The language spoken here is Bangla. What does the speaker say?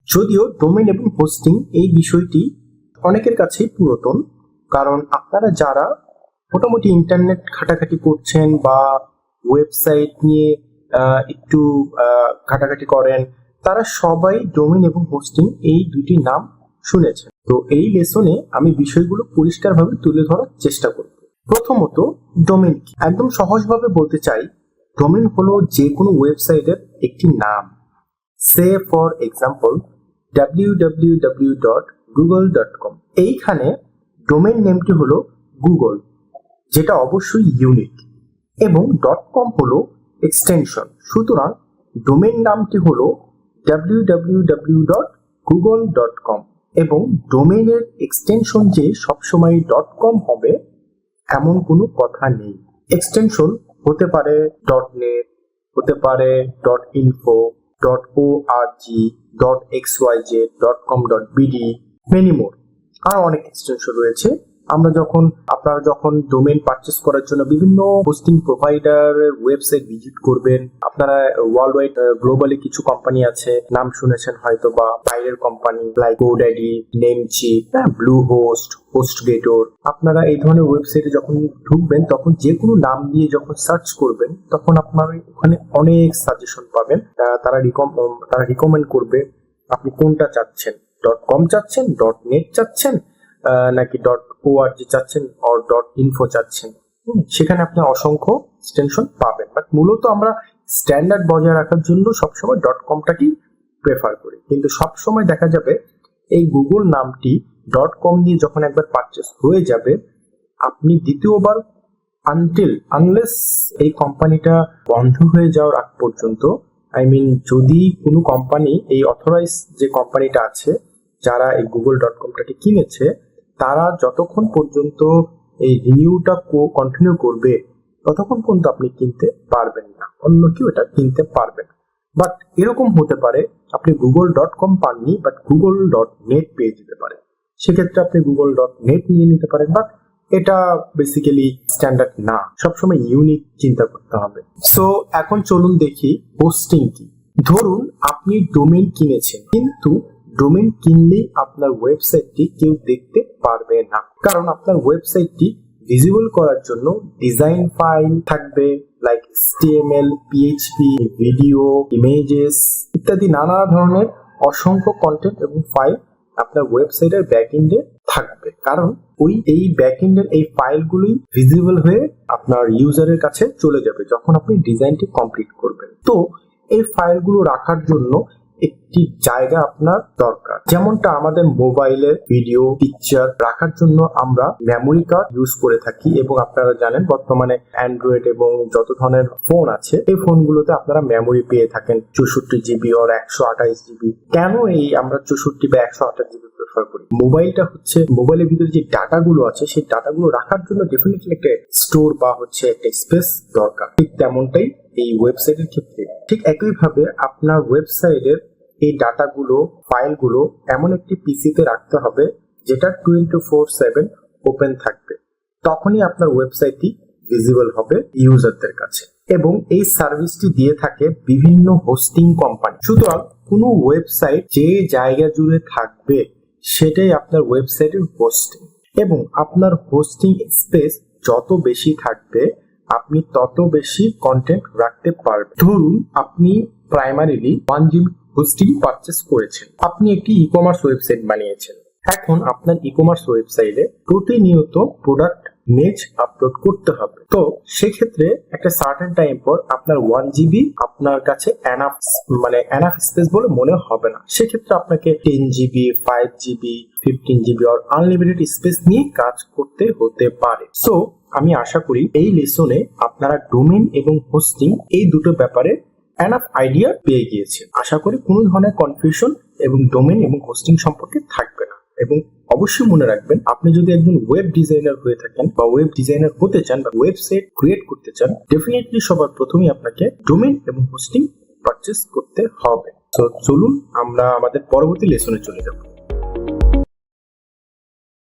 যদিও ডোমেন এবং হোস্টিং এই বিষয়টি অনেকের কাছেই পুরাতন, কারণ আপনারা যারা মোটামুটি ইন্টারনেট ঘাটাঘাটি করছেন বা ওয়েবসাইট নিয়ে একটু ঘাটাঘাটি করেন, তারা সবাই ডোমেন এবং হোস্টিং এই দুটি নাম শুনেছেন। তো এই লেসনে আমি বিষয়গুলো পরিষ্কারভাবে তুলে ধরার চেষ্টা করব। প্রথমত, ডোমেন কি? একদম সহজভাবে বলতে চাই, ডোমেন হলো যে কোনো ওয়েবসাইটের একটি নাম। সে ফর এক্সাম্পল www.google.com। এইখানে ডোমেন নেমটি হলো গুগল, যেটা অবশ্যই ইউনিক, এবং .com হলো এক্সটেনশন। সুতরাং ডোমেন নামটি হলো www.google.com এবং ডোমেনের এক্সটেনশন যে সবসময় .com হবে এমন কোনো কথা নেই। এক্সটেনশন হতে পারে .net, হতে পারে .info, .org, .xyz, .com.bd, many more. আর অনেক এক্সটেনশন রয়েছে। আপনারা যখন ডোমেন পারচেস করার জন্য বিভিন্ন হোস্টিং প্রোভাইডারের ওয়েবসাইট ভিজিট করবেন, আপনারা ওয়ার্ল্ড ওয়াইড গ্লোবালি কিছু কোম্পানি আছে, নাম শুনেছেন হয়তো, বা বাইরের company like GoDaddy, Namecheap, Bluehost, HostGator. আপনারা এই ধরনের ওয়েবসাইটে যখন ঢুকবেন, তখন যে কোনো নাম দিয়ে যখন সার্চ করবেন, তখন আপনারা ওখানে অনেক সাজেশন পাবেন। তারা রিকমেন্ড করবে আপনি কোনটা চাচ্ছেন, .com চাচ্ছেন, .net চাচ্ছেন, নাকি .org চাচ্ছেন or .info চাচ্ছেন। সেখানে আপনি অসংখ্য এক্সটেনশন পাবেন, বাট মূলত আমরা স্ট্যান্ডার্ড বজায় রাখার জন্য সবসময় .comটাকেই প্রেফার করি। কিন্তু সবসময় দেখা যাবে এই গুগল নামটি .com দিয়ে যখন একবার পারচেস হয়ে যাবে, আপনি দ্বিতীয়বার আনলেস এই কোম্পানিটা বন্ধ হয়ে যাওয়ার আগ পর্যন্ত, যদি কোনো কোম্পানি, এই অথরাইজ যে কোম্পানিটা আছে যারা এই google.comটাকে কিনেছে, তারা যতক্ষণ পর্যন্ত এই রিনিউটা কন্টিনিউ করবে ততক্ষণ পর্যন্ত আপনি কিনতে পারবেন না, অন্য কেউ এটা কিনতে পারবে না। বাট এরকম হতে পারে আপনি google.com পাননি, বাট google.net পেয়ে যেতে পারে। সেক্ষেত্রে আপনি google.net নিয়ে নিতে পারেন, বাট এটা বেসিক্যালি স্ট্যান্ডার্ড না, সবসময় ইউনিক চিন্তা করতে হবে। সো এখন চলুন দেখি হোস্টিং কি। ধরুন আপনি ডোমেন কিনেছেন, কিন্তু ডোমেন কিনলেই আপনার ওয়েবসাইটটি কেউ দেখতে পারবে না, কারণ আপনার ওয়েবসাইটটি ভিজিবল করার জন্য ডিজাইন ফাইল থাকবে, like HTML, PHP, video, images ইত্যাদি নানা ধরনের অসংখ্য কন্টেন্ট এবং ফাইল আপনার ওয়েবসাইটের ব্যাকএন্ডে থাকবে, কারণ এই ব্যাকএন্ডের এই ফাইলগুলোই ভিজিবল হয়ে আপনার ইউজারের কাছে চলে যাবে যখন আপনি ডিজাইনটি কমপ্লিট করবেন। তো এই ফাইলগুলো রাখার জন্য একটি জায়গা আপনার দরকার, যেমনটা আমাদের মোবাইলের ভিডিও, পিকচার রাখার জন্য আমরা মেমোরি কার্ড ইউজ করে থাকি, এবং আপনারা জানেন বর্তমানে অ্যান্ড্রয়েড এবং যত ধরনের ফোন আছে এই ফোনগুলোতে আপনারা মেমোরি পেয়ে থাকেন 64 জিবি or 128 জিবি। কেন আমরা 64 বা 128 জিবি প্রেফার করি? মোবাইলটা হচ্ছে, মোবাইলের ভিতরে যে ডাটাগুলো আছে সেই ডাটাগুলো রাখার জন্য ডেফিনেটলি একটা স্টোর বা একটা স্পেস দরকার। ঠিক তেমনটাই এই ওয়েবসাইটের ক্ষেত্রে। ঠিক একইভাবে আপনার ওয়েবসাইটের এই ডাটাগুলো, ফাইলগুলো এমন একটি পিসিতে রাখতে হবে যেটা 24/7 ওপেন থাকবে, তখনই আপনার ওয়েবসাইটটি ভিজিবল হবে ইউজারদের কাছে। এবং এই সার্ভিসটি দিয়ে থাকে বিভিন্ন হোস্টিং কোম্পানি। সুতরাং কোনো ওয়েবসাইট যে জায়গা জুড়ে থাকবে সেটাই আপনার ওয়েবসাইটের হোস্টিং, এবং আপনার হোস্টিং স্পেস যত বেশি থাকবে আপনি তত বেশি কন্টেন্ট রাখতে পারবেন। ধরুন আপনি প্রাইমারিলি 1 GB হোস্টিং পারচেস করেছেন, আপনি একটি ই-কমার্স ওয়েবসাইট বানিয়েছেন। এখন আপনার ই-কমার্স ওয়েবসাইটে প্রতিনিয়ত প্রোডাক্ট ইমেজ আপলোড করতে হবে। তো সেক্ষেত্রে একটা সার্টেন টাইম পর আপনার 1 GB আপনার কাছে এনাফ স্পেস বলে মনে হবে না। সেক্ষেত্রে আপনাকে 10 GB, 5 GB, 15 GB আর আনলিমিটেড স্পেস নিয়ে কাজ করতে হতে পারে। সো আমি আশা করি এই লেসনে আপনারা ডোমেন এবং হোস্টিং এই দুটো ব্যাপারে এনাফ আইডিয়া পেয়ে গিয়েছে। আশা করি কোনো ধরনের কনফিউশন এবং ডোমেন এবং হোস্টিং সম্পর্কে থাকবে না। এবং অবশ্যই মনে রাখবেন, আপনি যদি একজন ওয়েব ডিজাইনার হয়ে থাকেন বা ওয়েব ডিজাইনার হতে চান বা ওয়েবসাইট ক্রিয়েট করতে চান, ডেফিনেটলি সবার প্রথমেই আপনাকে ডোমেন এবং হোস্টিং পারচেস করতে হবে। তো চলুন আমরা আমাদের পরবর্তী লেসনে চলে যাব।